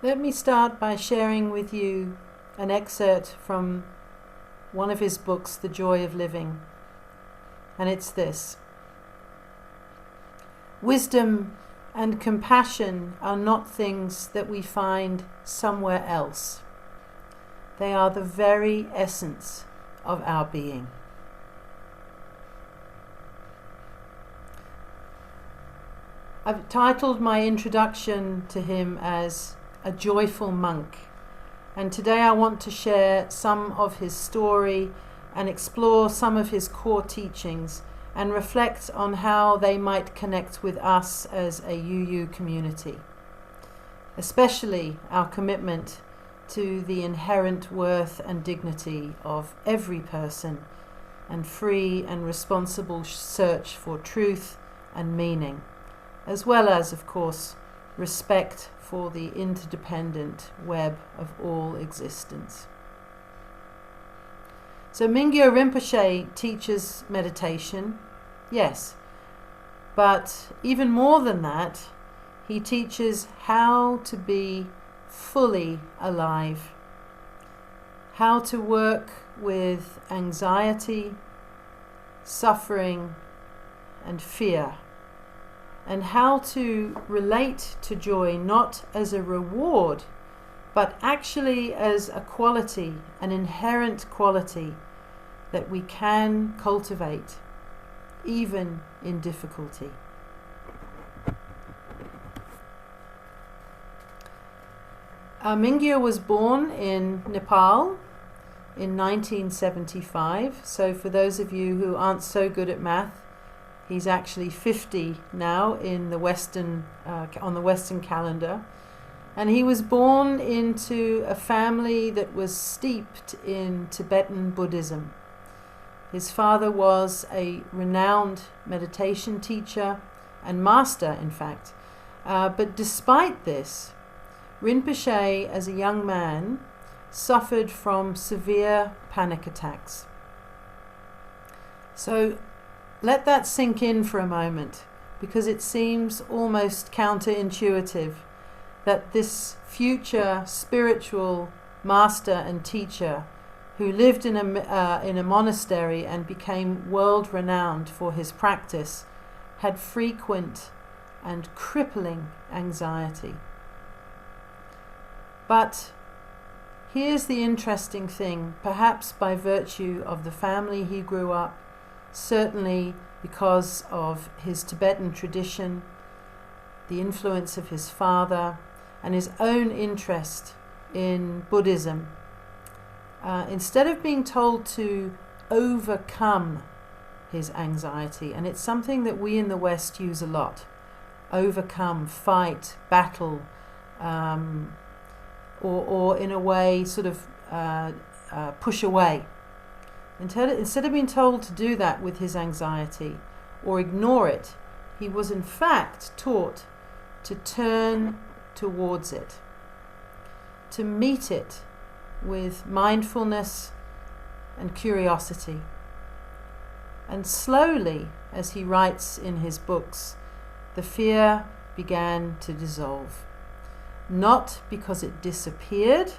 Let me start by sharing with you an excerpt from one of his books, The Joy of Living. And it's this: wisdom and compassion are not things that we find somewhere else. They are the very essence of our being. I've titled my introduction to him as A Joyful Monk, and today I want to share some of his story and explore some of his core teachings and reflect on how they might connect with us as a UU community, especially our commitment to the inherent worth and dignity of every person and free and responsible search for truth and meaning, as well as, of course, respect for the interdependent web of all existence. So Mingyur Rinpoche teaches meditation, yes, but even more than that, he teaches how to be fully alive, how to work with anxiety, suffering, and fear, and how to relate to joy not as a reward, but actually as a quality, an inherent quality that we can cultivate even in difficulty. Mingyur was born in Nepal in 1975, so for those of you who aren't so good at math, he's actually 50 now in the Western, on the Western calendar. And he was born into a family that was steeped in Tibetan Buddhism. His father was a renowned meditation teacher and master, in fact. But despite this, Rinpoche, as a young man, suffered from severe panic attacks. So let that sink in for a moment, because it seems almost counterintuitive that this future spiritual master and teacher who lived in a monastery and became world-renowned for his practice had frequent and crippling anxiety. But here's the interesting thing, perhaps by virtue of the family he grew up, certainly because of his Tibetan tradition, the influence of his father, and his own interest in Buddhism. Instead of being told to overcome his anxiety, and it's something that we in the West use a lot, overcome, fight, battle, or in a way sort of push away. Instead of being told to do that with his anxiety or ignore it, he was in fact taught to turn towards it, to meet it with mindfulness and curiosity. And slowly, as he writes in his books, the fear began to dissolve. Not because it disappeared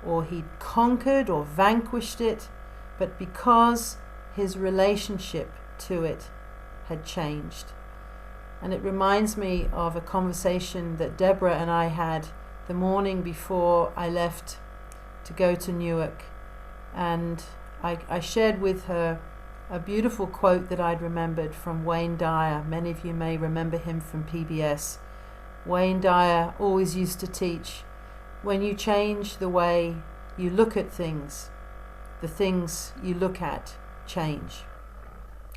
or he'd conquered or vanquished it, but because his relationship to it had changed. And it reminds me of a conversation that Deborah and I had the morning before I left to go to Newark. And I shared with her a beautiful quote that I'd remembered from Wayne Dyer. Many of you may remember him from PBS. Wayne Dyer always used to teach, when you change the way you look at things, the things you look at change.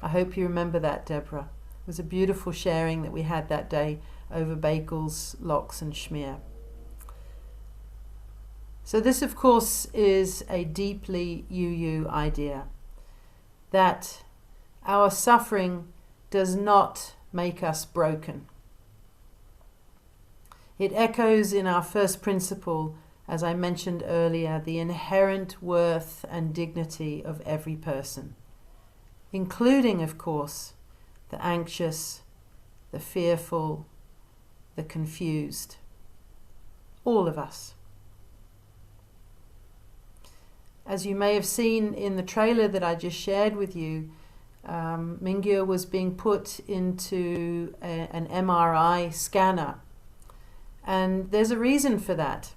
I hope you remember that, Deborah. It was a beautiful sharing that we had that day over bagels, lox and schmear. So this, of course, is a deeply UU idea, that our suffering does not make us broken. It echoes in our first principle, as I mentioned earlier, the inherent worth and dignity of every person, including, of course, the anxious, the fearful, the confused. all of us. As you may have seen in the trailer that I just shared with you, Mingyur was being put into an MRI scanner. And there's a reason for that.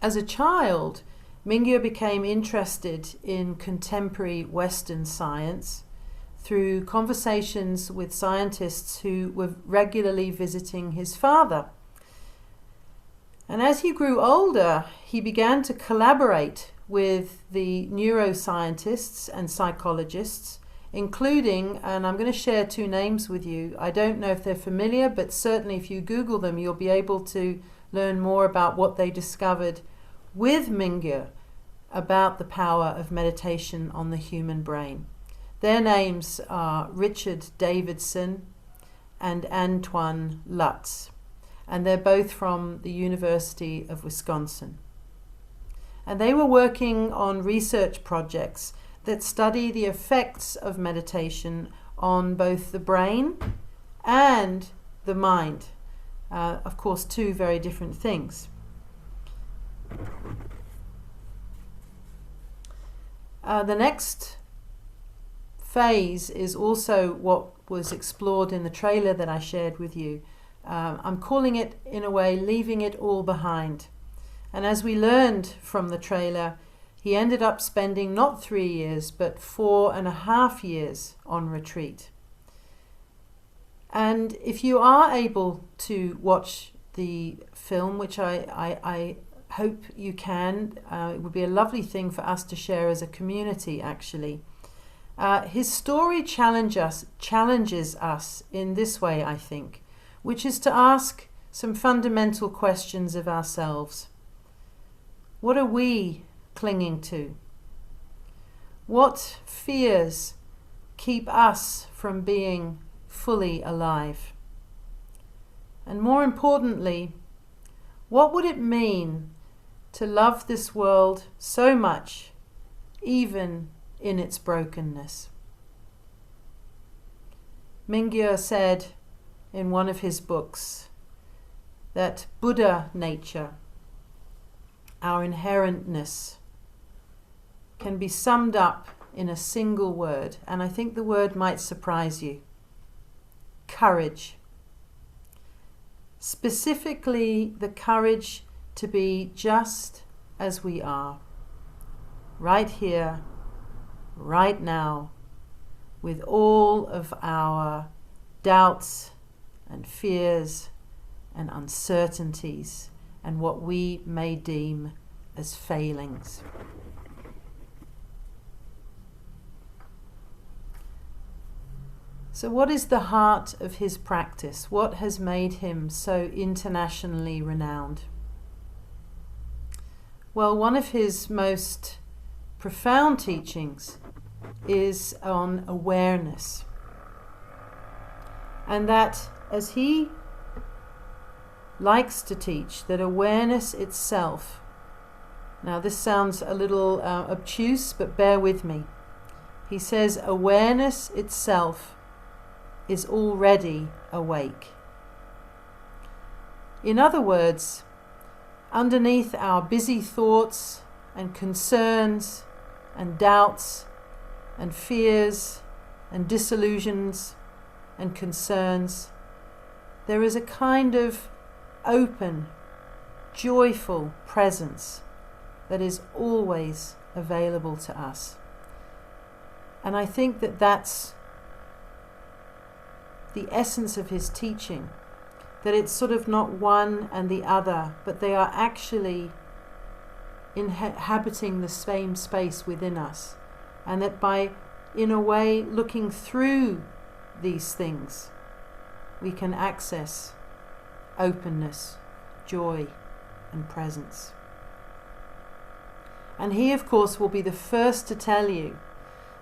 As a child, Mingyur became interested in contemporary Western science through conversations with scientists who were regularly visiting his father. And as he grew older, he began to collaborate with the neuroscientists and psychologists, including, and I'm going to share two names with you. I don't know if they're familiar, but certainly if you Google them, you'll be able to learn more about what they discovered with Mingyur about the power of meditation on the human brain. Their names are Richard Davidson and Antoine Lutz, and they're both from the University of Wisconsin. And they were working on research projects that study the effects of meditation on both the brain and the mind. Of course, two very different things. The next phase is also what was explored in the trailer that I shared with you. I'm calling it, in a way, leaving it all behind. And as we learned from the trailer, he ended up spending not 3 years, but 4.5 years on retreat. And if you are able to watch the film, which I hope you can, it would be a lovely thing for us to share as a community, actually. His story challenges us in this way, I think, which is to ask some fundamental questions of ourselves. What are we clinging to? What fears keep us from being fully alive? And more importantly, what would it mean to love this world so much, even in its brokenness? Mingyur said in one of his books that Buddha nature, our inherentness, can be summed up in a single word, and I think the word might surprise you: courage. Specifically, the courage to be just as we are, right here, right now, with all of our doubts and fears and uncertainties and what we may deem as failings. So what is the heart of his practice? What has made him so internationally renowned? Well, one of his most profound teachings is on awareness. And that, as he likes to teach, that awareness itself, now this sounds a little obtuse, but bear with me. He says awareness itself is already awake. In other words, underneath our busy thoughts and concerns and doubts and fears and disillusions and concerns, there is a kind of open, joyful presence that is always available to us. And I think that that's the essence of his teaching, that it's sort of not one and the other, but they are actually inhabiting the same space within us, and that by, in a way, looking through these things, we can access openness, joy, and presence. And he, of course, will be the first to tell you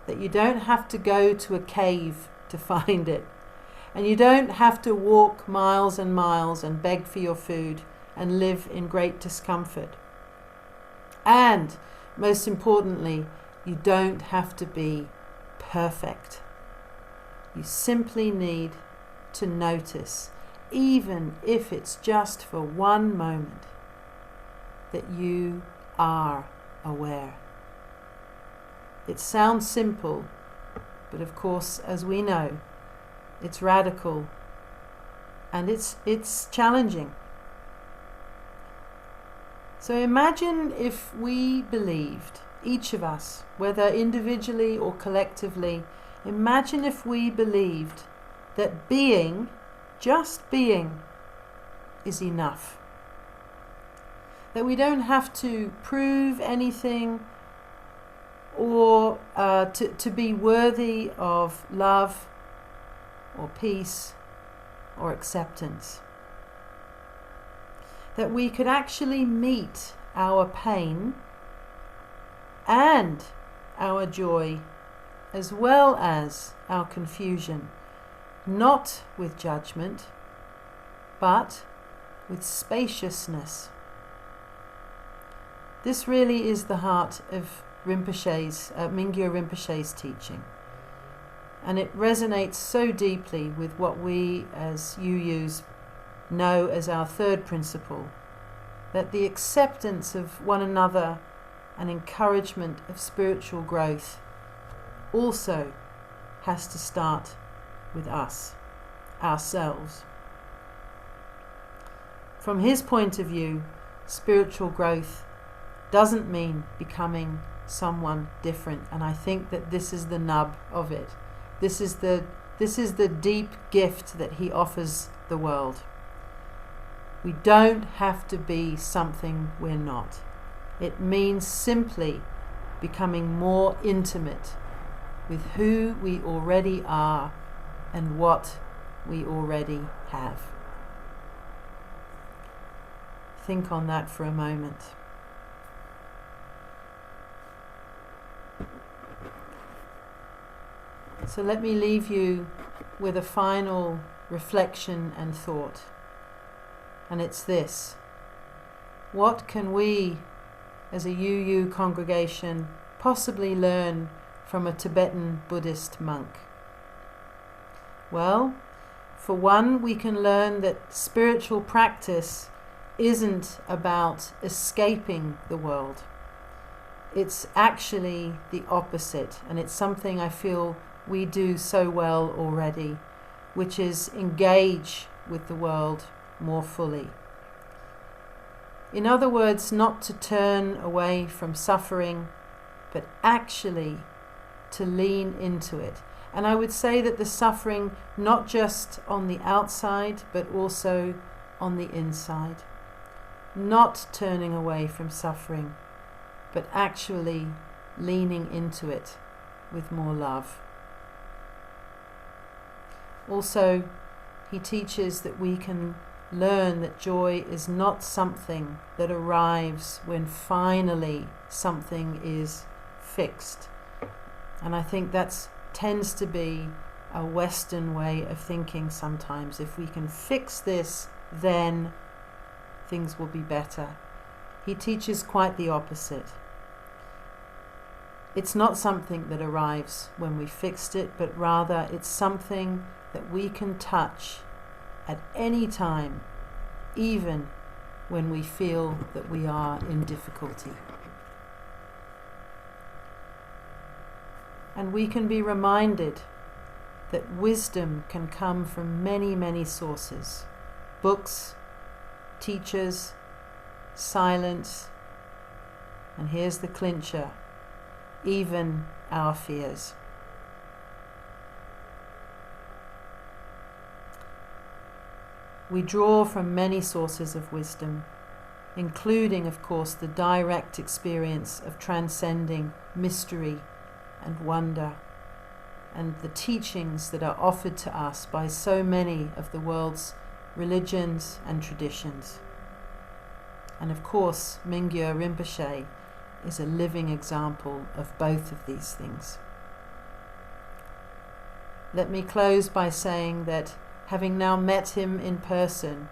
that you don't have to go to a cave to find it. And you don't have to walk miles and miles and beg for your food and live in great discomfort. And, most importantly, you don't have to be perfect. You simply need to notice, even if it's just for one moment, that you are aware. It sounds simple, but of course, as we know, it's radical and it's challenging. So imagine if we believed, each of us, whether individually or collectively, imagine if we believed that being, just being, is enough. That we don't have to prove anything or to be worthy of love or peace or acceptance. That we could actually meet our pain and our joy as well as our confusion, not with judgment, but with spaciousness. This really is the heart of Rinpoche's, Mingyur Rinpoche's teaching. And it resonates so deeply with what we as UUs know as our third principle, that the acceptance of one another and encouragement of spiritual growth also has to start with us, ourselves. From his point of view, spiritual growth doesn't mean becoming someone different, and I think that this is the nub of it. This is the deep gift that he offers the world. We don't have to be something we're not. It means simply becoming more intimate with who we already are and what we already have. Think on that for a moment. So let me leave you with a final reflection and thought. And it's this: what can we as a UU congregation possibly learn from a Tibetan Buddhist monk? Well, for one, we can learn that spiritual practice isn't about escaping the world. It's actually the opposite, and it's something I feel we do so well already, which is engage with the world more fully. In other words, not to turn away from suffering, but actually to lean into it. And I would say that the suffering, not just on the outside, but also on the inside. Not turning away from suffering, but actually leaning into it with more love. Also, he teaches that we can learn that joy is not something that arrives when finally something is fixed. And I think that tends to be a Western way of thinking sometimes. If we can fix this, then things will be better. He teaches quite the opposite. It's not something that arrives when we fixed it, but rather it's something that we can touch at any time, even when we feel that we are in difficulty. And we can be reminded that wisdom can come from many, many sources: books, teachers, silence, and here's the clincher, even our fears. We draw from many sources of wisdom, including, of course, the direct experience of transcending mystery and wonder, and the teachings that are offered to us by so many of the world's religions and traditions. And of course, Mingyur Rinpoche is a living example of both of these things. Let me close by saying that having now met him in person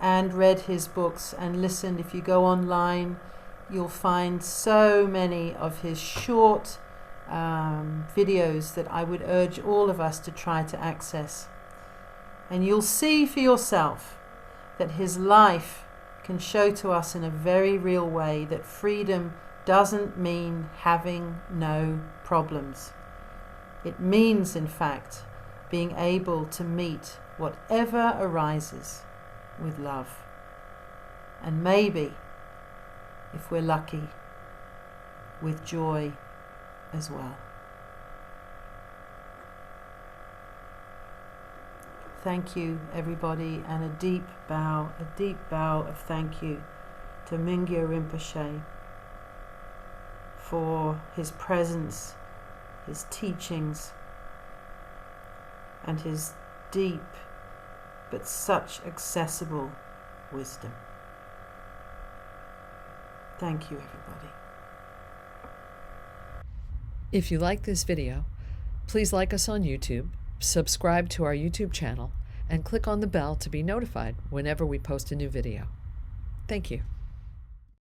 and read his books and listened, if you go online, you'll find so many of his short videos that I would urge all of us to try to access. And you'll see for yourself that his life can show to us in a very real way that freedom doesn't mean having no problems. It means, in fact, being able to meet whatever arises with love. And maybe, if we're lucky, with joy as well. Thank you, everybody, and a deep bow of thank you to Mingyur Rinpoche for his presence, his teachings, and his deep but such accessible wisdom. Thank you, everybody. If you like this video, please like us on YouTube, subscribe to our YouTube channel, and click on the bell to be notified whenever we post a new video. Thank you.